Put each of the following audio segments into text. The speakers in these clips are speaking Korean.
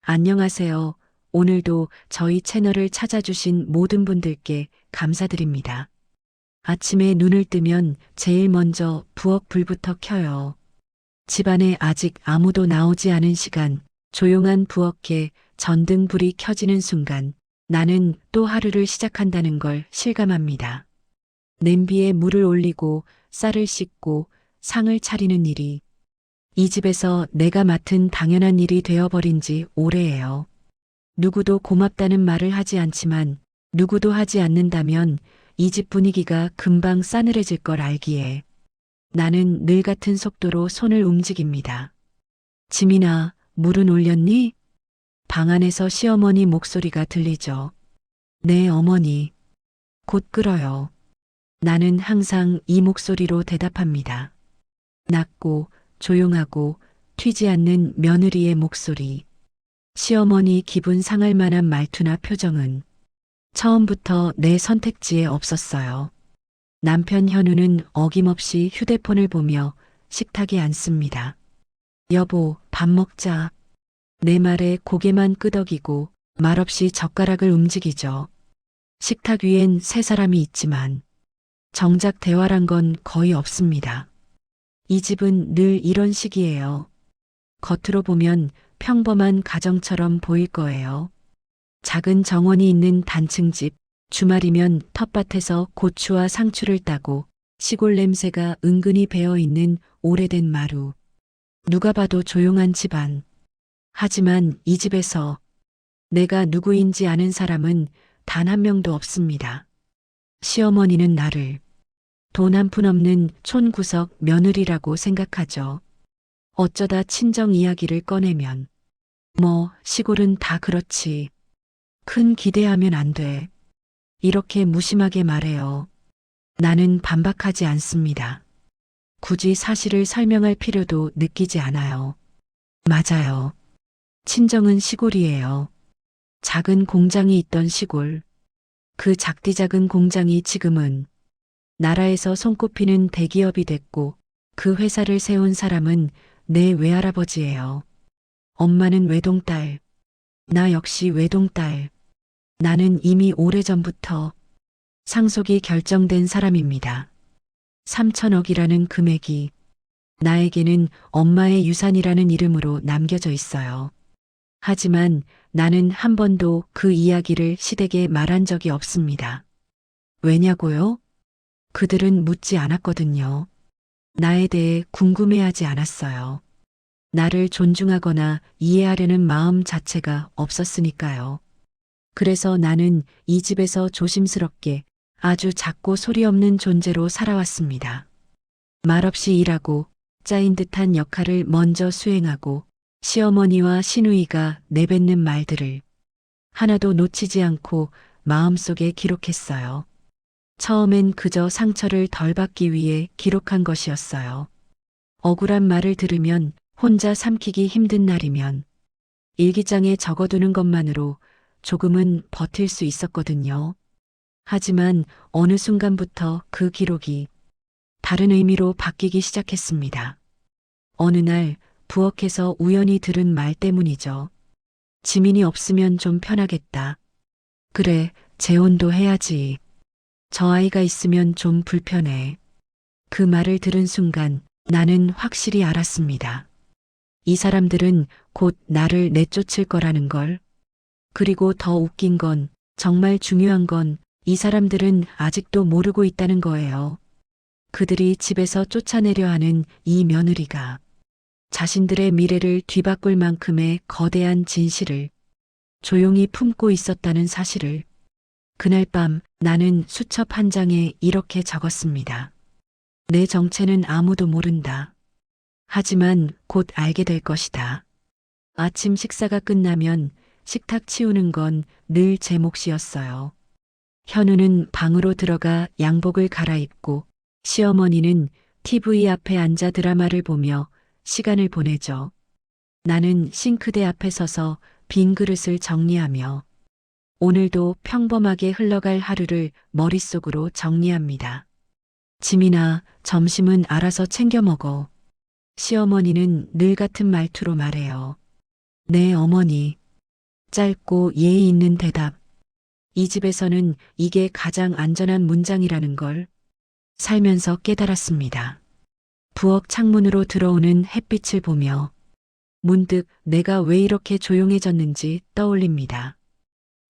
안녕하세요. 오늘도 저희 채널을 찾아주신 모든 분들께 감사드립니다. 아침에 눈을 뜨면 제일 먼저 부엌 불부터 켜요. 집안에 아직 아무도 나오지 않은 시간, 조용한 부엌에 전등 불이 켜지는 순간 나는 또 하루를 시작한다는 걸 실감합니다. 냄비에 물을 올리고 쌀을 씻고 상을 차리는 일이 이 집에서 내가 맡은 당연한 일이 되어버린 지 오래예요. 누구도 고맙다는 말을 하지 않지만 누구도 하지 않는다면 이 집 분위기가 금방 싸늘해질 걸 알기에 나는 늘 같은 속도로 손을 움직입니다. 지민아, 물은 올렸니? 방 안에서 시어머니 목소리가 들리죠. 네, 어머니. 곧 끓어요. 나는 항상 이 목소리로 대답합니다. 낮고 조용하고 튀지 않는 며느리의 목소리. 시어머니 기분 상할 만한 말투나 표정은 처음부터 내 선택지에 없었어요. 남편 현우는 어김없이 휴대폰을 보며 식탁에 앉습니다. 여보, 밥 먹자. 내 말에 고개만 끄덕이고 말없이 젓가락을 움직이죠. 식탁 위엔 세 사람이 있지만 정작 대화란 건 거의 없습니다. 이 집은 늘 이런 식이에요. 겉으로 보면 평범한 가정처럼 보일 거예요. 작은 정원이 있는 단층집, 주말이면 텃밭에서 고추와 상추를 따고 시골 냄새가 은근히 배어있는 오래된 마루. 누가 봐도 조용한 집안. 하지만 이 집에서 내가 누구인지 아는 사람은 단 한 명도 없습니다. 시어머니는 나를 돈 한 푼 없는 촌구석 며느리라고 생각하죠. 어쩌다 친정 이야기를 꺼내면 시골은 다 그렇지. 큰 기대하면 안 돼. 이렇게 무심하게 말해요. 나는 반박하지 않습니다. 굳이 사실을 설명할 필요도 느끼지 않아요. 맞아요. 친정은 시골이에요. 작은 공장이 있던 시골. 그 작디 작은 공장이 지금은 나라에서 손꼽히는 대기업이 됐고 그 회사를 세운 사람은 내 외할아버지예요. 엄마는 외동딸. 나 역시 외동딸. 나는 이미 오래전부터 상속이 결정된 사람입니다. 3천억이라는 금액이 나에게는 엄마의 유산이라는 이름으로 남겨져 있어요. 하지만 나는 한 번도 그 이야기를 시댁에 말한 적이 없습니다. 왜냐고요? 그들은 묻지 않았거든요. 나에 대해 궁금해하지 않았어요. 나를 존중하거나 이해하려는 마음 자체가 없었으니까요. 그래서 나는 이 집에서 조심스럽게 아주 작고 소리 없는 존재로 살아왔습니다. 말없이 일하고 짜인 듯한 역할을 먼저 수행하고 시어머니와 시누이가 내뱉는 말들을 하나도 놓치지 않고 마음속에 기록했어요. 처음엔 그저 상처를 덜 받기 위해 기록한 것이었어요. 억울한 말을 들으면 혼자 삼키기 힘든 날이면 일기장에 적어두는 것만으로 조금은 버틸 수 있었거든요. 하지만 어느 순간부터 그 기록이 다른 의미로 바뀌기 시작했습니다. 어느 날 부엌에서 우연히 들은 말 때문이죠. 지민이 없으면 좀 편하겠다. 그래, 재혼도 해야지. 저 아이가 있으면 좀 불편해. 그 말을 들은 순간 나는 확실히 알았습니다. 이 사람들은 곧 나를 내쫓을 거라는 걸. 그리고 더 웃긴 건, 정말 중요한 건 이 사람들은 아직도 모르고 있다는 거예요. 그들이 집에서 쫓아내려 하는 이 며느리가 자신들의 미래를 뒤바꿀 만큼의 거대한 진실을 조용히 품고 있었다는 사실을. 그날 밤 나는 수첩 한 장에 이렇게 적었습니다. 내 정체는 아무도 모른다. 하지만 곧 알게 될 것이다. 아침 식사가 끝나면 식탁 치우는 건 늘 제 몫이었어요. 현우는 방으로 들어가 양복을 갈아입고 시어머니는 TV 앞에 앉아 드라마를 보며 시간을 보내죠. 나는 싱크대 앞에 서서 빈 그릇을 정리하며 오늘도 평범하게 흘러갈 하루를 머릿속으로 정리합니다. 지민아, 점심은 알아서 챙겨 먹어. 시어머니는 늘 같은 말투로 말해요. 네, 어머니. 짧고 예의 있는 대답. 이 집에서는 이게 가장 안전한 문장이라는 걸 살면서 깨달았습니다. 부엌 창문으로 들어오는 햇빛을 보며 문득 내가 왜 이렇게 조용해졌는지 떠올립니다.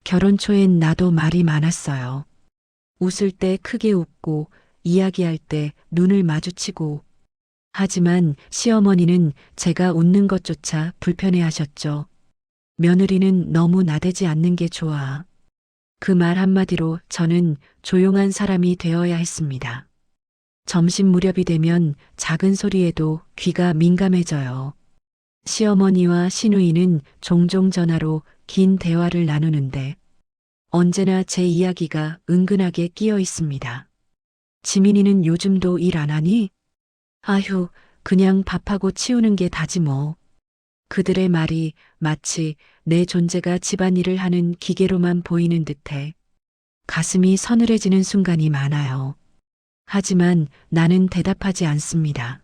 결혼 초엔 나도 말이 많았어요. 웃을 때 크게 웃고 이야기할 때 눈을 마주치고. 하지만 시어머니는 제가 웃는 것조차 불편해하셨죠. 며느리는 너무 나대지 않는 게 좋아. 그 말 한마디로 저는 조용한 사람이 되어야 했습니다. 점심 무렵이 되면 작은 소리에도 귀가 민감해져요. 시어머니와 시누이는 종종 전화로 긴 대화를 나누는데 언제나 제 이야기가 은근하게 끼어 있습니다. 지민이는 요즘도 일 안 하니? 아휴, 그냥 밥하고 치우는 게 다지 뭐. 그들의 말이 마치 내 존재가 집안일을 하는 기계로만 보이는 듯해 가슴이 서늘해지는 순간이 많아요. 하지만 나는 대답하지 않습니다.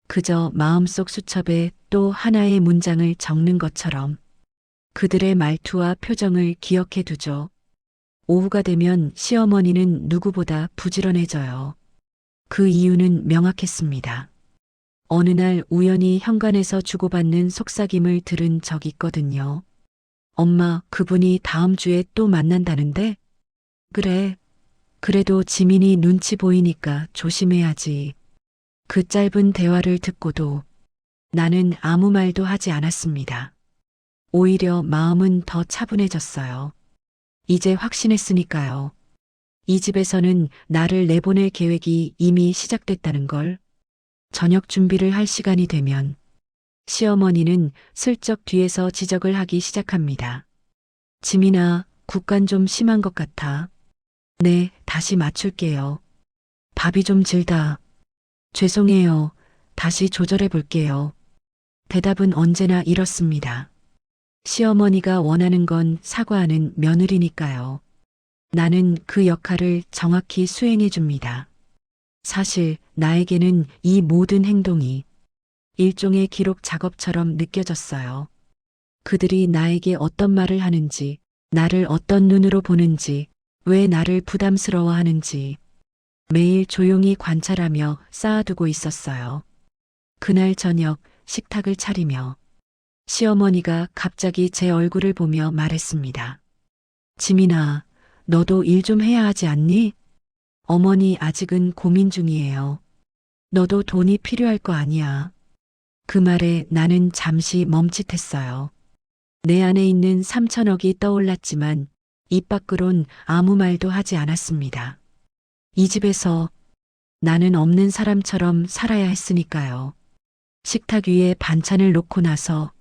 그저 마음속 수첩에 또 하나의 문장을 적는 것처럼 그들의 말투와 표정을 기억해 두죠. 오후가 되면 시어머니는 누구보다 부지런해져요. 그 이유는 명확했습니다. 어느 날 우연히 현관에서 주고받는 속삭임을 들은 적이 있거든요. 엄마, 그분이 다음 주에 또 만난다는데? 그래. 그래도 지민이 눈치 보이니까 조심해야지. 그 짧은 대화를 듣고도 나는 아무 말도 하지 않았습니다. 오히려 마음은 더 차분해졌어요. 이제 확신했으니까요. 이 집에서는 나를 내보낼 계획이 이미 시작됐다는 걸. 저녁 준비를 할 시간이 되면 시어머니는 슬쩍 뒤에서 지적을 하기 시작합니다. 지민아, 국간 좀 심한 것 같아. 네, 다시 맞출게요. 밥이 좀 질다. 죄송해요. 다시 조절해 볼게요. 대답은 언제나 이렇습니다. 시어머니가 원하는 건 사과하는 며느리니까요. 나는 그 역할을 정확히 수행해 줍니다. 사실 나에게는 이 모든 행동이 일종의 기록 작업처럼 느껴졌어요. 그들이 나에게 어떤 말을 하는지, 나를 어떤 눈으로 보는지, 왜 나를 부담스러워하는지 매일 조용히 관찰하며 쌓아두고 있었어요. 그날 저녁 식탁을 차리며 시어머니가 갑자기 제 얼굴을 보며 말했습니다. 지민아, 너도 일 좀 해야 하지 않니? 어머니 아직은 고민 중이에요. 너도 돈이 필요할 거 아니야. 그 말에 나는 잠시 멈칫했어요. 내 안에 있는 3천억이 떠올랐지만 입 밖으론 아무 말도 하지 않았습니다. 이 집에서 나는 없는 사람처럼 살아야 했으니까요. 식탁 위에 반찬을 놓고 나서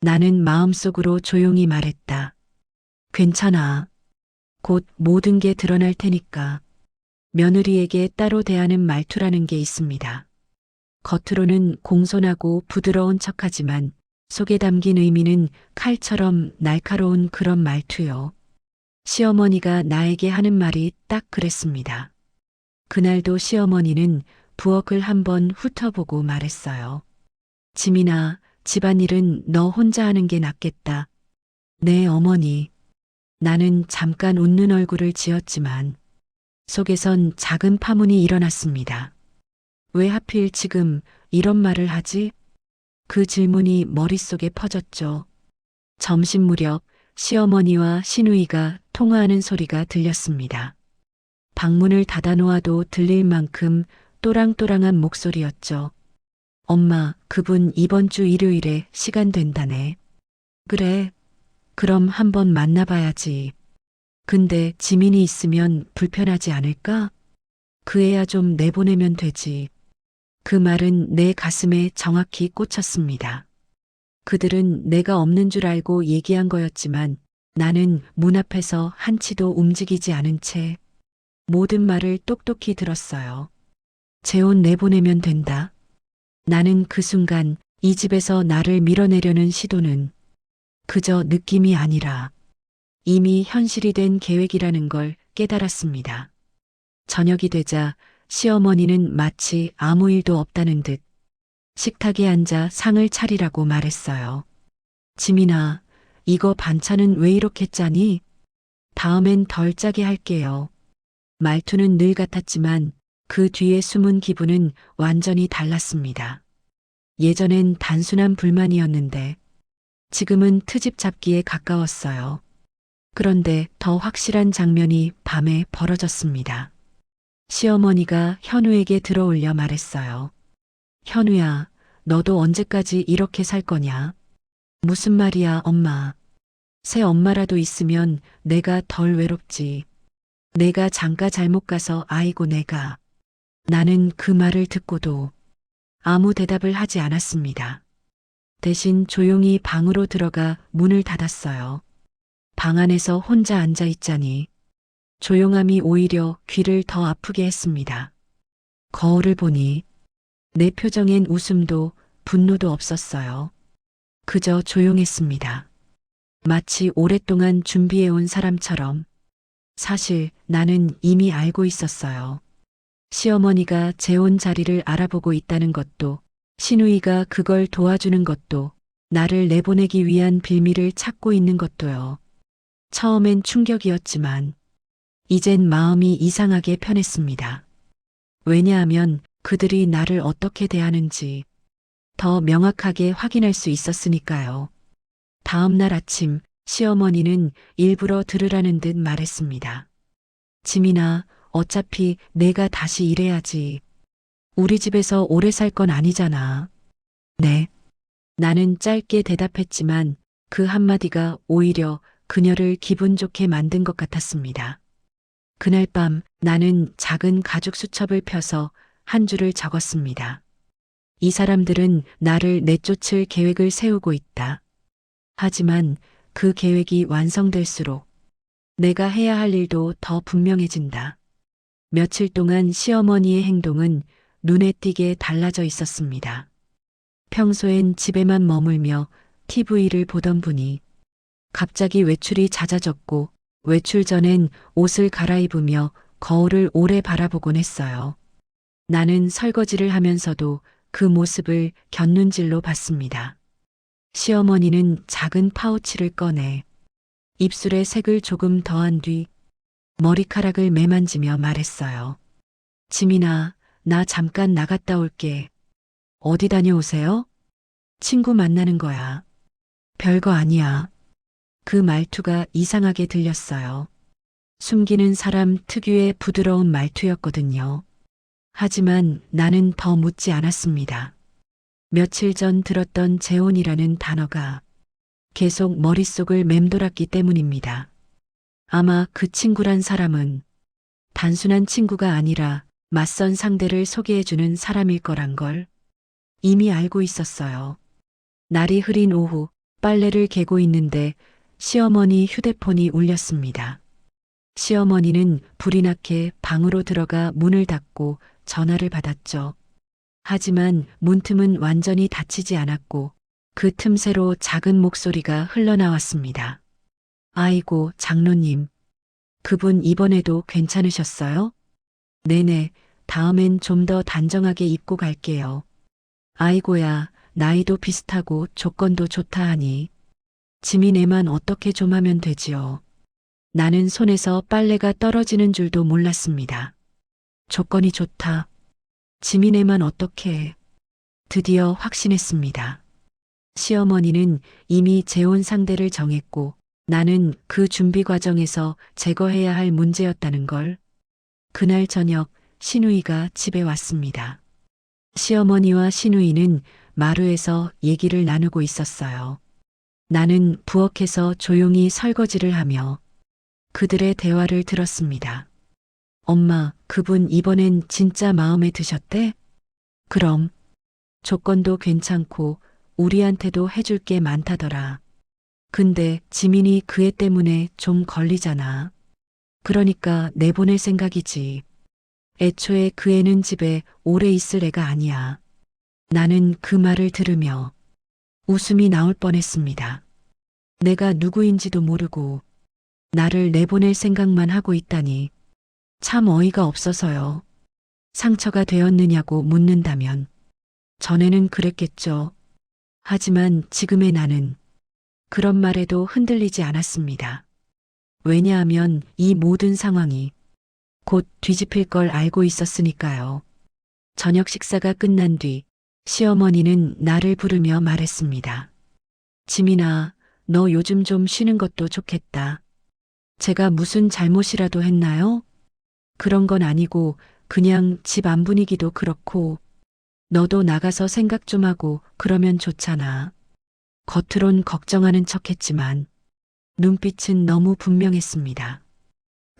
나는 마음속으로 조용히 말했다. 괜찮아. 곧 모든 게 드러날 테니까. 며느리에게 따로 대하는 말투라는 게 있습니다. 겉으로는 공손하고 부드러운 척하지만 속에 담긴 의미는 칼처럼 날카로운 그런 말투요. 시어머니가 나에게 하는 말이 딱 그랬습니다. 그날도 시어머니는 부엌을 한번 훑어보고 말했어요. 지민아, 집안일은 너 혼자 하는 게 낫겠다. 네, 어머니. 나는 잠깐 웃는 얼굴을 지었지만 속에선 작은 파문이 일어났습니다. 왜 하필 지금 이런 말을 하지? 그 질문이 머릿속에 퍼졌죠. 점심 무렵 시어머니와 시누이가 통화하는 소리가 들렸습니다. 방문을 닫아놓아도 들릴 만큼 또랑또랑한 목소리였죠. 엄마, 그분 이번 주 일요일에 시간 된다네. 그래. 그럼 한번 만나봐야지. 근데 지민이 있으면 불편하지 않을까? 그 애야 좀 내보내면 되지. 그 말은 내 가슴에 정확히 꽂혔습니다. 그들은 내가 없는 줄 알고 얘기한 거였지만 나는 문 앞에서 한치도 움직이지 않은 채 모든 말을 똑똑히 들었어요. 재혼 내보내면 된다. 나는 그 순간 이 집에서 나를 밀어내려는 시도는 그저 느낌이 아니라 이미 현실이 된 계획이라는 걸 깨달았습니다. 저녁이 되자 시어머니는 마치 아무 일도 없다는 듯 식탁에 앉아 상을 차리라고 말했어요. 지민아, 이거 반찬은 왜 이렇게 짜니? 다음엔 덜 짜게 할게요. 말투는 늘 같았지만 그 뒤에 숨은 기분은 완전히 달랐습니다. 예전엔 단순한 불만이었는데 지금은 트집 잡기에 가까웠어요. 그런데 더 확실한 장면이 밤에 벌어졌습니다. 시어머니가 현우에게 들어올려 말했어요. 현우야, 너도 언제까지 이렇게 살 거냐? 무슨 말이야, 엄마. 새 엄마라도 있으면 내가 덜 외롭지. 내가 장가 잘못 가서 아이고 내가. 나는 그 말을 듣고도 아무 대답을 하지 않았습니다. 대신 조용히 방으로 들어가 문을 닫았어요. 방 안에서 혼자 앉아 있자니 조용함이 오히려 귀를 더 아프게 했습니다. 거울을 보니 내 표정엔 웃음도 분노도 없었어요. 그저 조용했습니다. 마치 오랫동안 준비해온 사람처럼. 사실 나는 이미 알고 있었어요. 시어머니가 재혼 자리를 알아보고 있다는 것도, 시누이가 그걸 도와주는 것도, 나를 내보내기 위한 빌미를 찾고 있는 것도요. 처음엔 충격이었지만, 이젠 마음이 이상하게 편했습니다. 왜냐하면 그들이 나를 어떻게 대하는지 더 명확하게 확인할 수 있었으니까요. 다음 날 아침, 시어머니는 일부러 들으라는 듯 말했습니다. 지민아, 어차피 내가 다시 일해야지. 우리 집에서 오래 살 건 아니잖아. 네. 나는 짧게 대답했지만 그 한마디가 오히려 그녀를 기분 좋게 만든 것 같았습니다. 그날 밤 나는 작은 가죽 수첩을 펴서 한 줄을 적었습니다. 이 사람들은 나를 내쫓을 계획을 세우고 있다. 하지만 그 계획이 완성될수록 내가 해야 할 일도 더 분명해진다. 며칠 동안 시어머니의 행동은 눈에 띄게 달라져 있었습니다. 평소엔 집에만 머물며 TV를 보던 분이 갑자기 외출이 잦아졌고 외출 전엔 옷을 갈아입으며 거울을 오래 바라보곤 했어요. 나는 설거지를 하면서도 그 모습을 곁눈질로 봤습니다. 시어머니는 작은 파우치를 꺼내 입술에 색을 조금 더한 뒤 머리카락을 매만지며 말했어요. 지민아, 나 잠깐 나갔다 올게. 어디 다녀오세요? 친구 만나는 거야. 별거 아니야. 그 말투가 이상하게 들렸어요. 숨기는 사람 특유의 부드러운 말투였거든요. 하지만 나는 더 묻지 않았습니다. 며칠 전 들었던 재혼이라는 단어가 계속 머릿속을 맴돌았기 때문입니다. 아마 그 친구란 사람은 단순한 친구가 아니라 맞선 상대를 소개해주는 사람일 거란 걸 이미 알고 있었어요. 날이 흐린 오후 빨래를 개고 있는데 시어머니 휴대폰이 울렸습니다. 시어머니는 불이 나게 방으로 들어가 문을 닫고 전화를 받았죠. 하지만 문틈은 완전히 닫히지 않았고 그 틈새로 작은 목소리가 흘러나왔습니다. 아이고, 장로님. 그분 이번에도 괜찮으셨어요? 네네, 다음엔 좀 더 단정하게 입고 갈게요. 아이고야, 나이도 비슷하고 조건도 좋다 하니. 지민 애만 어떻게 좀 하면 되지요. 나는 손에서 빨래가 떨어지는 줄도 몰랐습니다. 조건이 좋다. 지민 애만 어떻게 해. 드디어 확신했습니다. 시어머니는 이미 재혼 상대를 정했고 나는 그 준비 과정에서 제거해야 할 문제였다는 걸. 그날 저녁 시누이가 집에 왔습니다. 시어머니와 시누이는 마루에서 얘기를 나누고 있었어요. 나는 부엌에서 조용히 설거지를 하며 그들의 대화를 들었습니다. 엄마, 그분 이번엔 진짜 마음에 드셨대? 그럼. 조건도 괜찮고 우리한테도 해줄 게 많다더라. 근데 지민이 그 애 때문에 좀 걸리잖아. 그러니까 내보낼 생각이지. 애초에 그 애는 집에 오래 있을 애가 아니야. 나는 그 말을 들으며 웃음이 나올 뻔했습니다. 내가 누구인지도 모르고 나를 내보낼 생각만 하고 있다니 참 어이가 없어서요. 상처가 되었느냐고 묻는다면 전에는 그랬겠죠. 하지만 지금의 나는 그런 말에도 흔들리지 않았습니다. 왜냐하면 이 모든 상황이 곧 뒤집힐 걸 알고 있었으니까요. 저녁 식사가 끝난 뒤 시어머니는 나를 부르며 말했습니다. 지민아, 너 요즘 좀 쉬는 것도 좋겠다. 제가 무슨 잘못이라도 했나요? 그런 건 아니고 그냥 집 안 분위기도 그렇고 너도 나가서 생각 좀 하고 그러면 좋잖아. 겉으론 걱정하는 척했지만 눈빛은 너무 분명했습니다.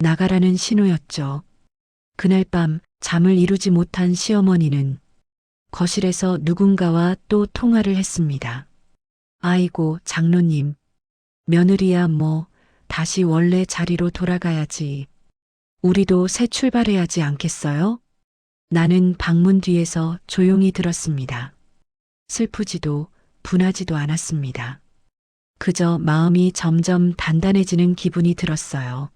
나가라는 신호였죠. 그날 밤 잠을 이루지 못한 시어머니는 거실에서 누군가와 또 통화를 했습니다. 아이고, 장로님. 며느리야 뭐 다시 원래 자리로 돌아가야지. 우리도 새 출발해야지 않겠어요? 나는 방문 뒤에서 조용히 들었습니다. 슬프지도 분하지도 않았습니다. 그저 마음이 점점 단단해지는 기분이 들었어요.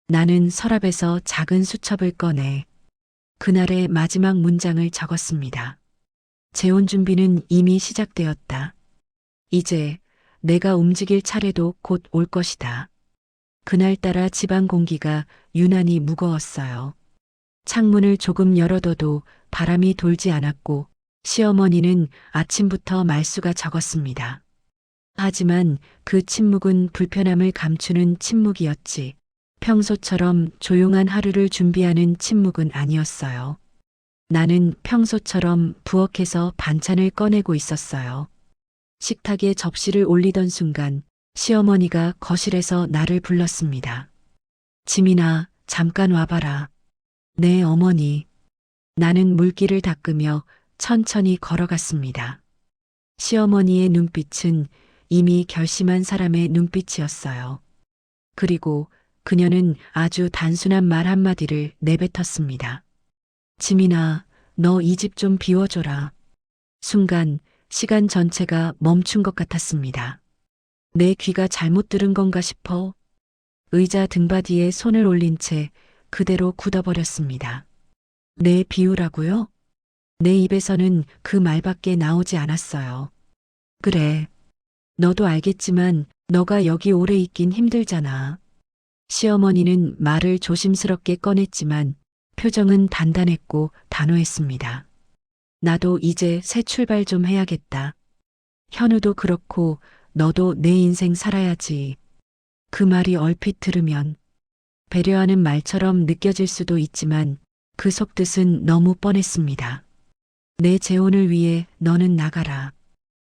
나는 서랍에서 작은 수첩을 꺼내 그날의 마지막 문장을 적었습니다. 재혼 준비는 이미 시작되었다. 이제 내가 움직일 차례도 곧 올 것이다. 그날따라 집안 공기가 유난히 무거웠어요. 창문을 조금 열어둬도 바람이 돌지 않았고 시어머니는 아침부터 말수가 적었습니다. 하지만 그 침묵은 불편함을 감추는 침묵이었지 평소처럼 조용한 하루를 준비하는 침묵은 아니었어요. 나는 평소처럼 부엌에서 반찬을 꺼내고 있었어요. 식탁에 접시를 올리던 순간 시어머니가 거실에서 나를 불렀습니다. 지민아, 잠깐 와봐라. 네, 어머니. 나는 물기를 닦으며 천천히 걸어갔습니다. 시어머니의 눈빛은 이미 결심한 사람의 눈빛이었어요. 그리고 그녀는 아주 단순한 말 한마디를 내뱉었습니다. 지민아, 너 이 집 좀 비워줘라. 순간 시간 전체가 멈춘 것 같았습니다. 내 귀가 잘못 들은 건가 싶어 의자 등받이에 손을 올린 채 그대로 굳어버렸습니다. 내 비우라고요? 내 입에서는 그 말밖에 나오지 않았어요. 그래. 너도 알겠지만 너가 여기 오래 있긴 힘들잖아. 시어머니는 말을 조심스럽게 꺼냈지만 표정은 단단했고 단호했습니다. 나도 이제 새 출발 좀 해야겠다. 현우도 그렇고 너도 내 인생 살아야지. 그 말이 얼핏 들으면 배려하는 말처럼 느껴질 수도 있지만 그 속뜻은 너무 뻔했습니다. 내 재혼을 위해 너는 나가라.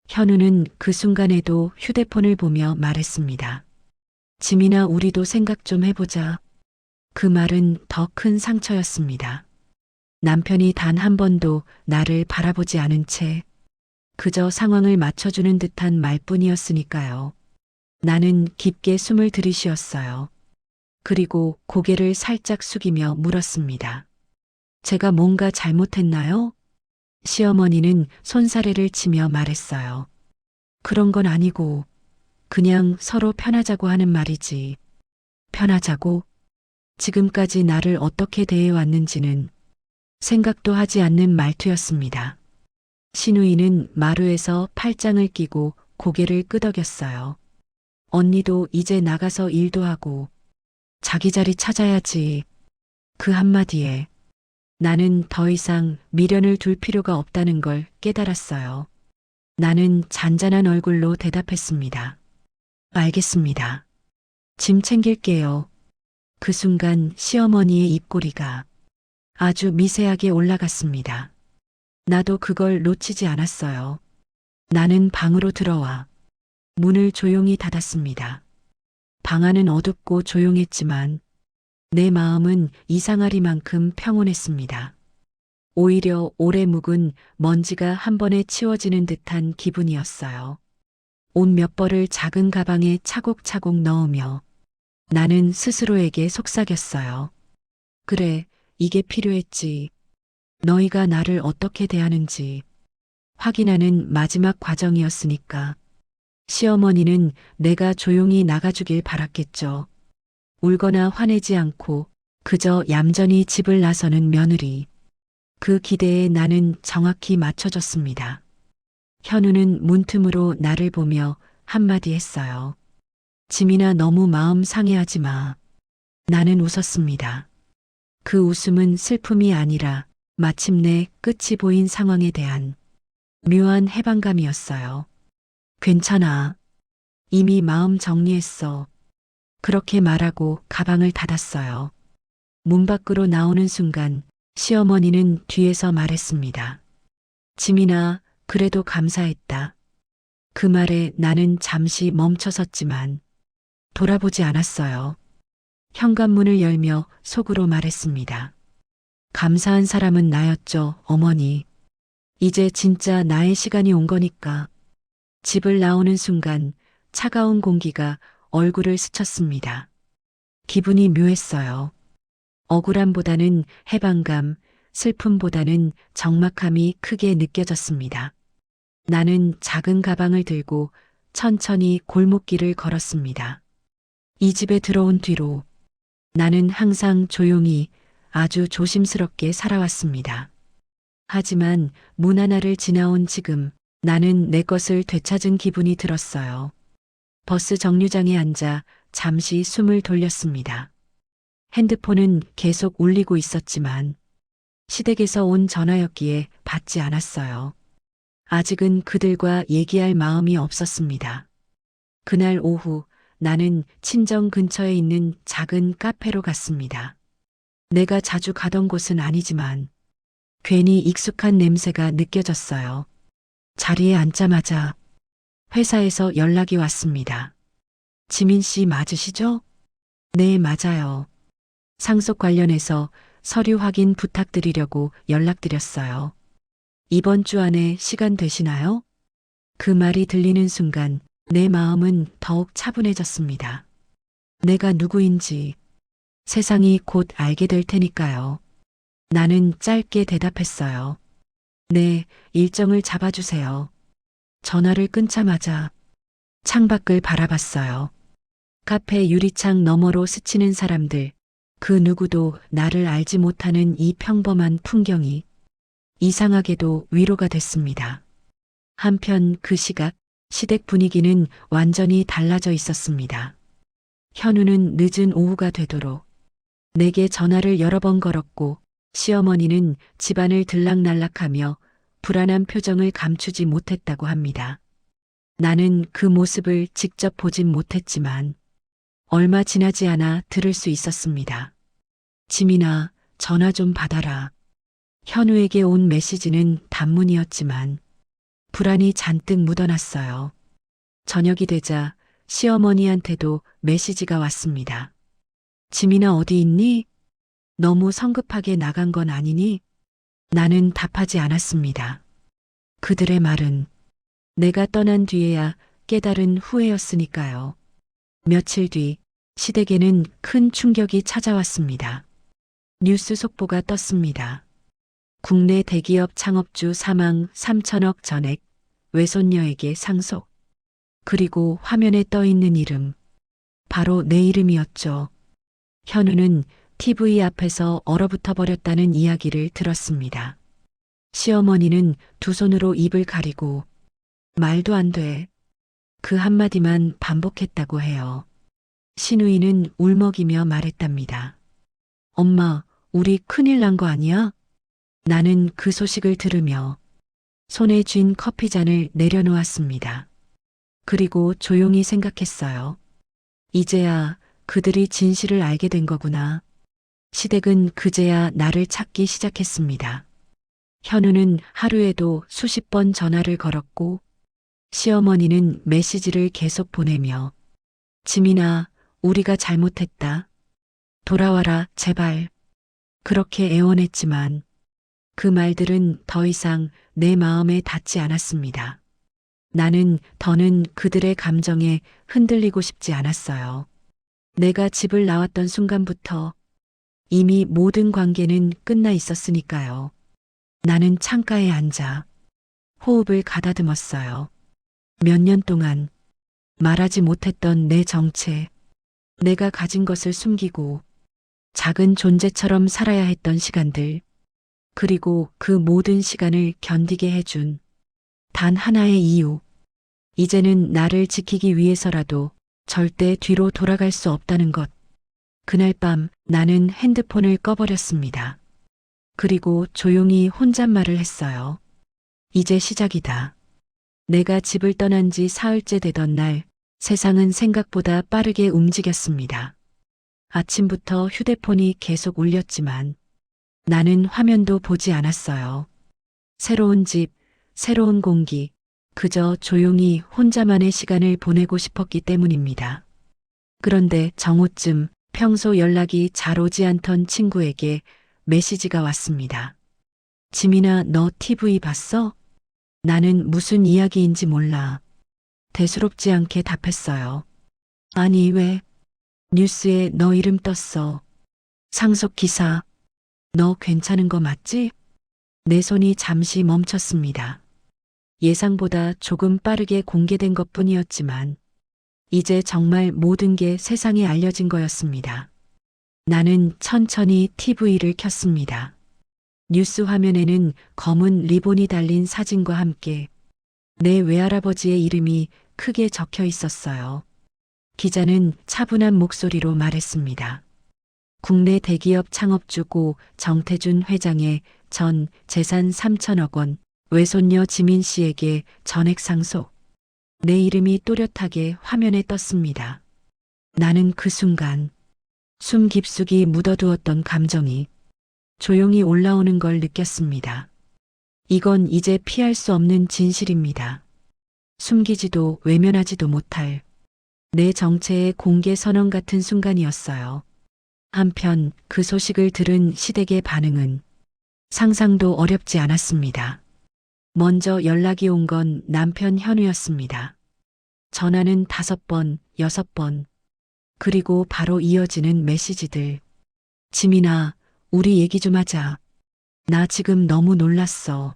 현우는 그 순간에도 휴대폰을 보며 말했습니다. 지민아, 우리도 생각 좀 해보자. 그 말은 더 큰 상처였습니다. 남편이 단 한 번도 나를 바라보지 않은 채 그저 상황을 맞춰주는 듯한 말뿐이었으니까요. 나는 깊게 숨을 들이쉬었어요. 그리고 고개를 살짝 숙이며 물었습니다. 제가 뭔가 잘못했나요? 시어머니는 손사래를 치며 말했어요. 그런 건 아니고 그냥 서로 편하자고 하는 말이지. 편하자고? 지금까지 나를 어떻게 대해왔는지는 생각도 하지 않는 말투였습니다. 신우이는 마루에서 팔짱을 끼고 고개를 끄덕였어요. 언니도 이제 나가서 일도 하고 자기 자리 찾아야지. 그 한마디에 나는 더 이상 미련을 둘 필요가 없다는 걸 깨달았어요. 나는 잔잔한 얼굴로 대답했습니다. 알겠습니다. 짐 챙길게요. 그 순간 시어머니의 입꼬리가 아주 미세하게 올라갔습니다. 나도 그걸 놓치지 않았어요. 나는 방으로 들어와 문을 조용히 닫았습니다. 방 안은 어둡고 조용했지만 내 마음은 이상하리만큼 평온했습니다. 오히려 오래 묵은 먼지가 한 번에 치워지는 듯한 기분이었어요. 옷 몇 벌을 작은 가방에 차곡차곡 넣으며 나는 스스로에게 속삭였어요. 그래, 이게 필요했지. 너희가 나를 어떻게 대하는지 확인하는 마지막 과정이었으니까. 시어머니는 내가 조용히 나가주길 바랐겠죠. 울거나 화내지 않고 그저 얌전히 집을 나서는 며느리. 그 기대에 나는 정확히 맞춰졌습니다. 현우는 문틈으로 나를 보며 한마디 했어요. 지민아, 너무 마음 상해하지 마. 나는 웃었습니다. 그 웃음은 슬픔이 아니라 마침내 끝이 보인 상황에 대한 묘한 해방감이었어요. 괜찮아. 이미 마음 정리했어. 그렇게 말하고 가방을 닫았어요. 문 밖으로 나오는 순간 시어머니는 뒤에서 말했습니다. 지민아, 그래도 감사했다. 그 말에 나는 잠시 멈춰섰지만 돌아보지 않았어요. 현관문을 열며 속으로 말했습니다. 감사한 사람은 나였죠, 어머니. 이제 진짜 나의 시간이 온 거니까. 집을 나오는 순간 차가운 공기가 얼굴을 스쳤습니다. 기분이 묘했어요. 억울함보다는 해방감, 슬픔보다는 적막함이 크게 느껴졌습니다. 나는 작은 가방을 들고 천천히 골목길을 걸었습니다. 이 집에 들어온 뒤로 나는 항상 조용히 아주 조심스럽게 살아왔습니다. 하지만 문 하나를 지나온 지금 나는 내 것을 되찾은 기분이 들었어요. 버스 정류장에 앉아 잠시 숨을 돌렸습니다. 핸드폰은 계속 울리고 있었지만 시댁에서 온 전화였기에 받지 않았어요. 아직은 그들과 얘기할 마음이 없었습니다. 그날 오후 나는 친정 근처에 있는 작은 카페로 갔습니다. 내가 자주 가던 곳은 아니지만 괜히 익숙한 냄새가 느껴졌어요. 자리에 앉자마자 회사에서 연락이 왔습니다. 지민 씨 맞으시죠? 네, 맞아요. 상속 관련해서 서류 확인 부탁드리려고 연락드렸어요. 이번 주 안에 시간 되시나요? 그 말이 들리는 순간 내 마음은 더욱 차분해졌습니다. 내가 누구인지 세상이 곧 알게 될 테니까요. 나는 짧게 대답했어요. 네, 일정을 잡아주세요. 전화를 끊자마자 창밖을 바라봤어요. 카페 유리창 너머로 스치는 사람들, 그 누구도 나를 알지 못하는 이 평범한 풍경이 이상하게도 위로가 됐습니다. 한편 그 시각 시댁 분위기는 완전히 달라져 있었습니다. 현우는 늦은 오후가 되도록 내게 전화를 여러 번 걸었고 시어머니는 집안을 들락날락하며 불안한 표정을 감추지 못했다고 합니다. 나는 그 모습을 직접 보진 못했지만 얼마 지나지 않아 들을 수 있었습니다. 지민아, 전화 좀 받아라. 현우에게 온 메시지는 단문이었지만 불안이 잔뜩 묻어났어요. 저녁이 되자 시어머니한테도 메시지가 왔습니다. 지민아, 어디 있니? 너무 성급하게 나간 건 아니니? 나는 답하지 않았습니다. 그들의 말은 내가 떠난 뒤에야 깨달은 후회였으니까요. 며칠 뒤 시댁에는 큰 충격이 찾아왔습니다. 뉴스 속보가 떴습니다. 국내 대기업 창업주 사망 3천억 전액, 외손녀에게 상속. 그리고 화면에 떠 있는 이름. 바로 내 이름이었죠. 현우는 TV 앞에서 얼어붙어 버렸다는 이야기를 들었습니다. 시어머니는 두 손으로 입을 가리고 말도 안 돼. 그 한마디만 반복했다고 해요. 신우이는 울먹이며 말했답니다. 엄마, 우리 큰일 난 거 아니야? 나는 그 소식을 들으며 손에 쥔 커피잔을 내려놓았습니다. 그리고 조용히 생각했어요. 이제야 그들이 진실을 알게 된 거구나. 시댁은 그제야 나를 찾기 시작했습니다. 현우는 하루에도 수십 번 전화를 걸었고 시어머니는 메시지를 계속 보내며 지민아, 우리가 잘못했다. 돌아와라, 제발. 그렇게 애원했지만 그 말들은 더 이상 내 마음에 닿지 않았습니다. 나는 더는 그들의 감정에 흔들리고 싶지 않았어요. 내가 집을 나왔던 순간부터 이미 모든 관계는 끝나 있었으니까요. 나는 창가에 앉아 호흡을 가다듬었어요. 몇 년 동안 말하지 못했던 내 정체, 내가 가진 것을 숨기고 작은 존재처럼 살아야 했던 시간들, 그리고 그 모든 시간을 견디게 해준 단 하나의 이유, 이제는 나를 지키기 위해서라도 절대 뒤로 돌아갈 수 없다는 것. 그날 밤 나는 핸드폰을 꺼버렸습니다. 그리고 조용히 혼잣말을 했어요. 이제 시작이다. 내가 집을 떠난 지 사흘째 되던 날, 세상은 생각보다 빠르게 움직였습니다. 아침부터 휴대폰이 계속 울렸지만 나는 화면도 보지 않았어요. 새로운 집, 새로운 공기, 그저 조용히 혼자만의 시간을 보내고 싶었기 때문입니다. 그런데 정오쯤 평소 연락이 잘 오지 않던 친구에게 메시지가 왔습니다. 지민아, 너 TV 봤어? 나는 무슨 이야기인지 몰라. 대수롭지 않게 답했어요. 아니, 왜? 뉴스에 너 이름 떴어. 상속 기사. 너 괜찮은 거 맞지? 내 손이 잠시 멈췄습니다. 예상보다 조금 빠르게 공개된 것 뿐이었지만 이제 정말 모든 게 세상에 알려진 거였습니다. 나는 천천히 TV를 켰습니다. 뉴스 화면에는 검은 리본이 달린 사진과 함께 내 외할아버지의 이름이 크게 적혀 있었어요. 기자는 차분한 목소리로 말했습니다. 국내 대기업 창업주고 정태준 회장의 전 재산 3천억 원, 외손녀 지민 씨에게 전액 상속. 내 이름이 또렷하게 화면에 떴습니다. 나는 그 순간 숨 깊숙이 묻어두었던 감정이 조용히 올라오는 걸 느꼈습니다. 이건 이제 피할 수 없는 진실입니다. 숨기지도 외면하지도 못할 내 정체의 공개 선언 같은 순간이었어요. 한편 그 소식을 들은 시댁의 반응은 상상도 어렵지 않았습니다. 먼저 연락이 온 건 남편 현우였습니다. 전화는 5번, 6번, 그리고 바로 이어지는 메시지들. 지민아, 우리 얘기 좀 하자. 나 지금 너무 놀랐어.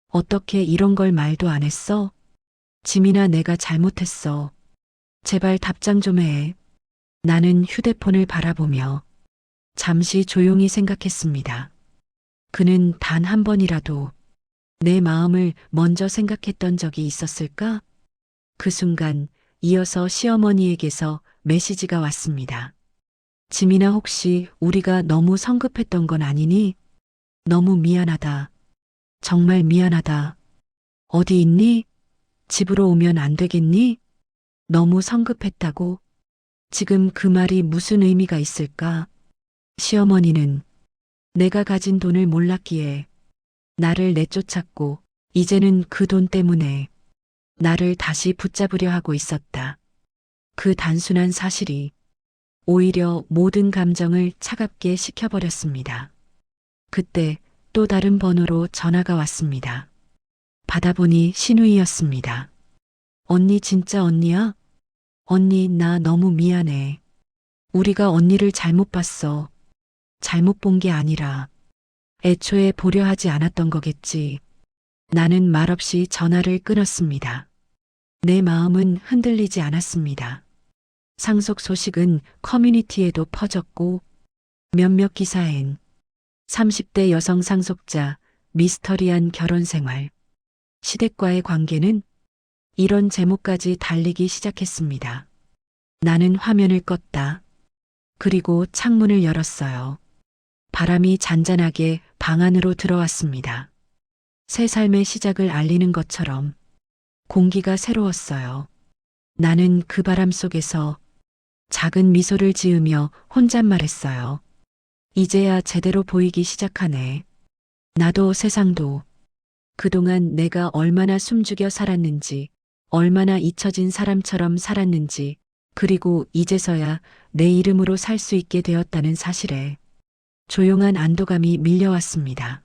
어떻게 이런 걸 말도 안 했어? 지민아, 내가 잘못했어. 제발 답장 좀 해. 나는 휴대폰을 바라보며 잠시 조용히 생각했습니다. 그는 단 한 번이라도 내 마음을 먼저 생각했던 적이 있었을까? 그 순간 이어서 시어머니에게서 메시지가 왔습니다. 지민아, 혹시 우리가 너무 성급했던 건 아니니? 너무 미안하다. 정말 미안하다. 어디 있니? 집으로 오면 안 되겠니? 너무 성급했다고? 지금 그 말이 무슨 의미가 있을까? 시어머니는 내가 가진 돈을 몰랐기에 나를 내쫓았고 이제는 그 돈 때문에 나를 다시 붙잡으려 하고 있었다. 그 단순한 사실이 오히려 모든 감정을 차갑게 식혀버렸습니다. 그때 또 다른 번호로 전화가 왔습니다. 받아보니 신우이였습니다. 언니 진짜 언니야? 언니 나 너무 미안해. 우리가 언니를 잘못 봤어. 잘못 본 게 아니라 애초에 보려 하지 않았던 거겠지. 나는 말없이 전화를 끊었습니다. 내 마음은 흔들리지 않았습니다. 상속 소식은 커뮤니티에도 퍼졌고 몇몇 기사엔 30대 여성 상속자 미스터리한 결혼 생활, 시댁과의 관계는 이런 제목까지 달리기 시작했습니다. 나는 화면을 껐다. 그리고 창문을 열었어요. 바람이 잔잔하게 방 안으로 들어왔습니다. 새 삶의 시작을 알리는 것처럼 공기가 새로웠어요. 나는 그 바람 속에서 작은 미소를 지으며 혼잣말했어요. 이제야 제대로 보이기 시작하네. 나도 세상도 그동안 내가 얼마나 숨죽여 살았는지, 얼마나 잊혀진 사람처럼 살았는지, 그리고 이제서야 내 이름으로 살 수 있게 되었다는 사실에 조용한 안도감이 밀려왔습니다.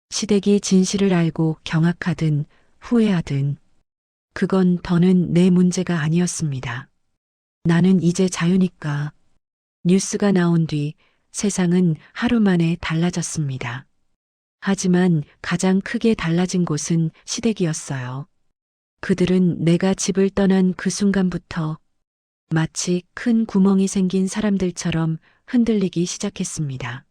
시댁이 진실을 알고 경악하든 후회하든 그건 더는 내 문제가 아니었습니다. 나는 이제 자유니까. 뉴스가 나온 뒤 세상은 하루 만에 달라졌습니다. 하지만 가장 크게 달라진 곳은 시댁이었어요. 그들은 내가 집을 떠난 그 순간부터 마치 큰 구멍이 생긴 사람들처럼 흔들리기 시작했습니다.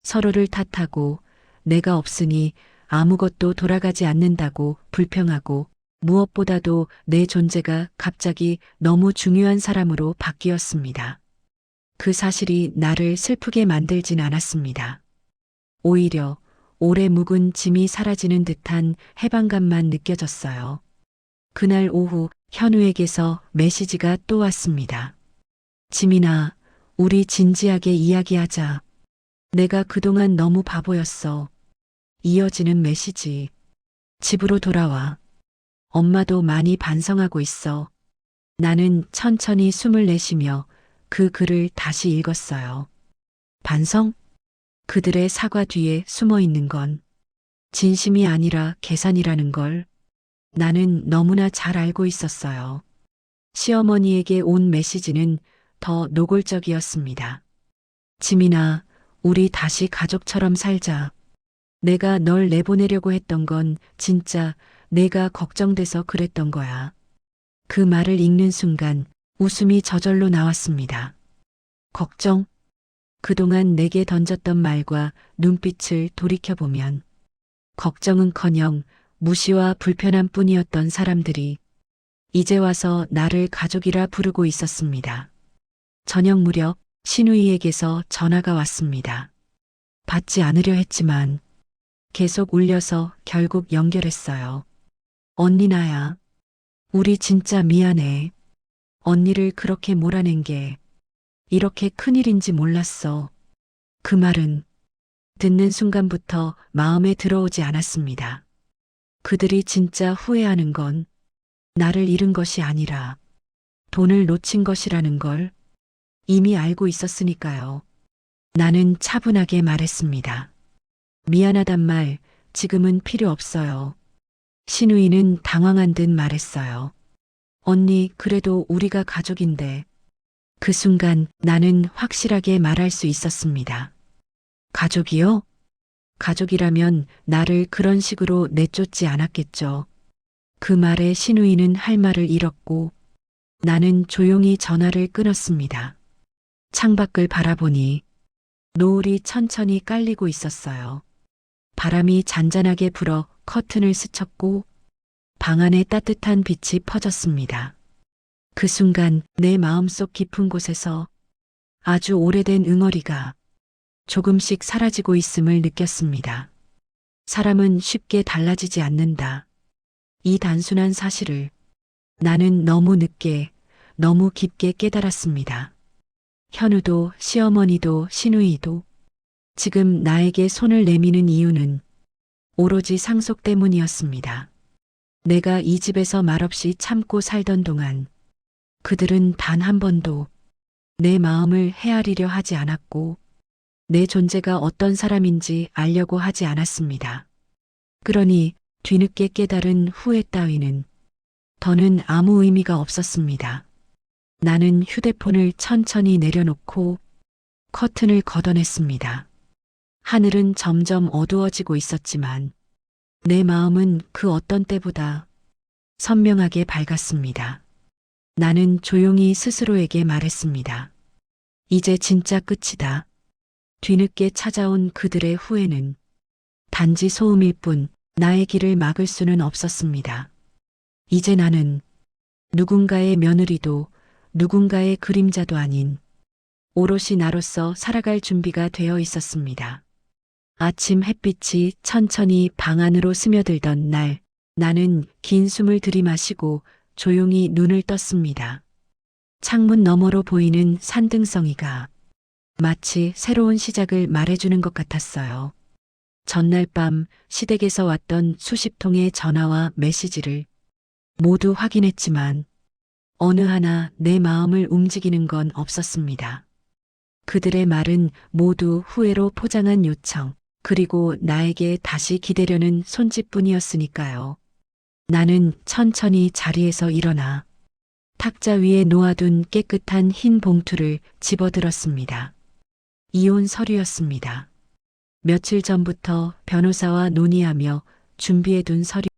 서로를 탓하고 내가 없으니 아무것도 돌아가지 않는다고 불평하고 무엇보다도 내 존재가 갑자기 너무 중요한 사람으로 바뀌었습니다. 그 사실이 나를 슬프게 만들진 않았습니다. 오히려 오래 묵은 짐이 사라지는 듯한 해방감만 느껴졌어요. 그날 오후 현우에게서 메시지가 또 왔습니다. 지민아, 우리 진지하게 이야기하자. 내가 그동안 너무 바보였어. 이어지는 메시지. 집으로 돌아와. 엄마도 많이 반성하고 있어. 나는 천천히 숨을 내쉬며 그 글을 다시 읽었어요. 반성? 그들의 사과 뒤에 숨어 있는 건 진심이 아니라 계산이라는 걸 나는 너무나 잘 알고 있었어요. 시어머니에게 온 메시지는 더 노골적이었습니다. 지민아, 우리 다시 가족처럼 살자. 내가 널 내보내려고 했던 건 진짜 내가 걱정돼서 그랬던 거야. 그 말을 읽는 순간 웃음이 저절로 나왔습니다. 걱정? 그동안 내게 던졌던 말과 눈빛을 돌이켜보면 걱정은커녕 무시와 불편함 뿐이었던 사람들이 이제 와서 나를 가족이라 부르고 있었습니다. 저녁 무렵 신우이에게서 전화가 왔습니다. 받지 않으려 했지만 계속 울려서 결국 연결했어요. 언니 나야. 우리 진짜 미안해. 언니를 그렇게 몰아낸 게 이렇게 큰일인지 몰랐어. 그 말은 듣는 순간부터 마음에 들어오지 않았습니다. 그들이 진짜 후회하는 건 나를 잃은 것이 아니라 돈을 놓친 것이라는 걸 이미 알고 있었으니까요. 나는 차분하게 말했습니다. 미안하단 말 지금은 필요 없어요. 신우이는 당황한 듯 말했어요. 언니, 그래도 우리가 가족인데. 그 순간 나는 확실하게 말할 수 있었습니다. 가족이요? 가족이라면 나를 그런 식으로 내쫓지 않았겠죠. 그 말에 신우이는 할 말을 잃었고 나는 조용히 전화를 끊었습니다. 창밖을 바라보니 노을이 천천히 깔리고 있었어요. 바람이 잔잔하게 불어 커튼을 스쳤고 방 안에 따뜻한 빛이 퍼졌습니다. 그 순간 내 마음속 깊은 곳에서 아주 오래된 응어리가 조금씩 사라지고 있음을 느꼈습니다. 사람은 쉽게 달라지지 않는다. 이 단순한 사실을 나는 너무 늦게, 너무 깊게 깨달았습니다. 현우도 시어머니도 신우이도 지금 나에게 손을 내미는 이유는 오로지 상속 때문이었습니다. 내가 이 집에서 말없이 참고 살던 동안 그들은 단 한 번도 내 마음을 헤아리려 하지 않았고 내 존재가 어떤 사람인지 알려고 하지 않았습니다. 그러니 뒤늦게 깨달은 후회 따위는 더는 아무 의미가 없었습니다. 나는 휴대폰을 천천히 내려놓고 커튼을 걷어냈습니다. 하늘은 점점 어두워지고 있었지만 내 마음은 그 어떤 때보다 선명하게 밝았습니다. 나는 조용히 스스로에게 말했습니다. 이제 진짜 끝이다. 뒤늦게 찾아온 그들의 후회는 단지 소음일 뿐 나의 길을 막을 수는 없었습니다. 이제 나는 누군가의 며느리도 누군가의 그림자도 아닌 오롯이 나로서 살아갈 준비가 되어 있었습니다. 아침 햇빛이 천천히 방 안으로 스며들던 날, 나는 긴 숨을 들이마시고 조용히 눈을 떴습니다. 창문 너머로 보이는 산등성이가 마치 새로운 시작을 말해주는 것 같았어요. 전날 밤 시댁에서 왔던 수십 통의 전화와 메시지를 모두 확인했지만 어느 하나 내 마음을 움직이는 건 없었습니다. 그들의 말은 모두 후회로 포장한 요청, 그리고 나에게 다시 기대려는 손짓뿐이었으니까요. 나는 천천히 자리에서 일어나 탁자 위에 놓아둔 깨끗한 흰 봉투를 집어들었습니다. 이혼 서류였습니다. 며칠 전부터 변호사와 논의하며 준비해둔 서류.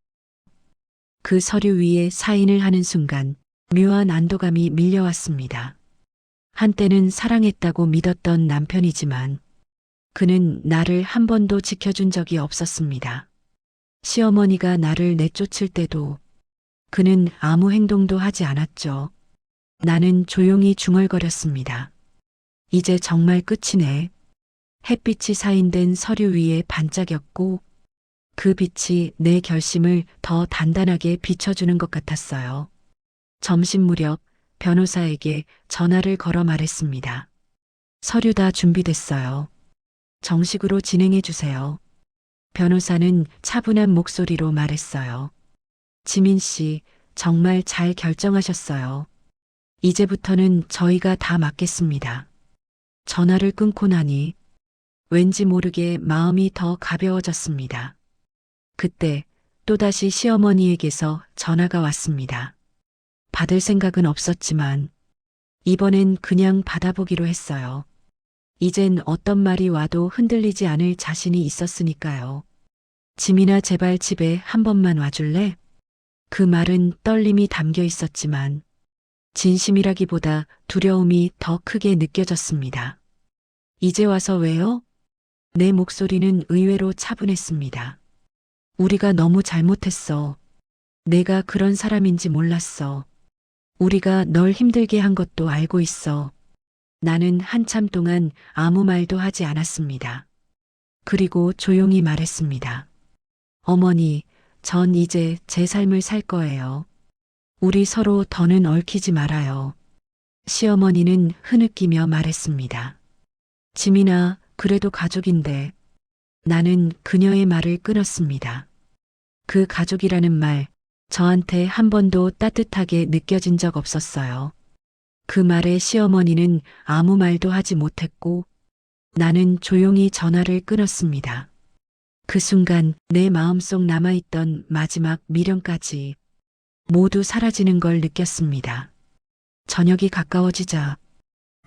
그 서류 위에 사인을 하는 순간 묘한 안도감이 밀려왔습니다. 한때는 사랑했다고 믿었던 남편이지만 그는 나를 한 번도 지켜준 적이 없었습니다. 시어머니가 나를 내쫓을 때도 그는 아무 행동도 하지 않았죠. 나는 조용히 중얼거렸습니다. 이제 정말 끝이네. 햇빛이 사인된 서류 위에 반짝였고 그 빛이 내 결심을 더 단단하게 비춰주는 것 같았어요. 점심 무렵 변호사에게 전화를 걸어 말했습니다. 서류 다 준비됐어요. 정식으로 진행해 주세요. 변호사는 차분한 목소리로 말했어요. 지민 씨, 정말 잘 결정하셨어요. 이제부터는 저희가 다 맡겠습니다. 전화를 끊고 나니 왠지 모르게 마음이 더 가벼워졌습니다. 그때 또다시 시어머니에게서 전화가 왔습니다. 받을 생각은 없었지만 이번엔 그냥 받아보기로 했어요. 이젠 어떤 말이 와도 흔들리지 않을 자신이 있었으니까요. 지민아, 제발 집에 한 번만 와줄래? 그 말은 떨림이 담겨 있었지만 진심이라기보다 두려움이 더 크게 느껴졌습니다. 이제 와서 왜요? 내 목소리는 의외로 차분했습니다. 우리가 너무 잘못했어. 내가 그런 사람인지 몰랐어. 우리가 널 힘들게 한 것도 알고 있어. 나는 한참 동안 아무 말도 하지 않았습니다. 그리고 조용히 말했습니다. 어머니, 전 이제 제 삶을 살 거예요. 우리 서로 더는 얽히지 말아요. 시어머니는 흐느끼며 말했습니다. 지민아, 그래도 가족인데. 나는 그녀의 말을 끊었습니다. 그 가족이라는 말, 저한테 한 번도 따뜻하게 느껴진 적 없었어요. 그 말에 시어머니는 아무 말도 하지 못했고 나는 조용히 전화를 끊었습니다. 그 순간 내 마음속 남아있던 마지막 미련까지 모두 사라지는 걸 느꼈습니다. 저녁이 가까워지자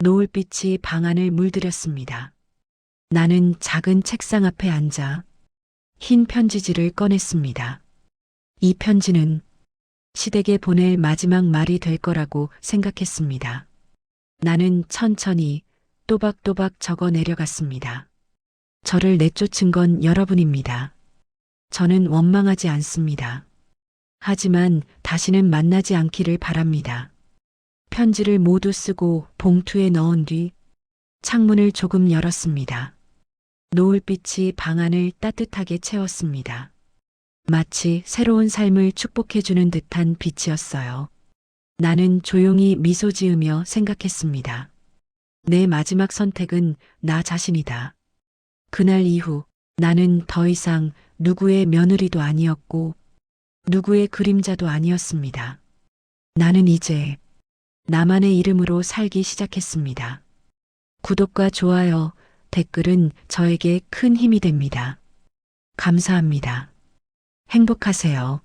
노을빛이 방 안을 물들였습니다. 나는 작은 책상 앞에 앉아 흰 편지지를 꺼냈습니다. 이 편지는 시댁에 보낼 마지막 말이 될 거라고 생각했습니다. 나는 천천히 또박또박 적어 내려갔습니다. 저를 내쫓은 건 여러분입니다. 저는 원망하지 않습니다. 하지만 다시는 만나지 않기를 바랍니다. 편지를 모두 쓰고 봉투에 넣은 뒤 창문을 조금 열었습니다. 노을빛이 방 안을 따뜻하게 채웠습니다. 마치 새로운 삶을 축복해주는 듯한 빛이었어요. 나는 조용히 미소 지으며 생각했습니다. 내 마지막 선택은 나 자신이다. 그날 이후 나는 더 이상 누구의 며느리도 아니었고 누구의 그림자도 아니었습니다. 나는 이제 나만의 이름으로 살기 시작했습니다. 구독과 좋아요, 댓글은 저에게 큰 힘이 됩니다. 감사합니다. 행복하세요.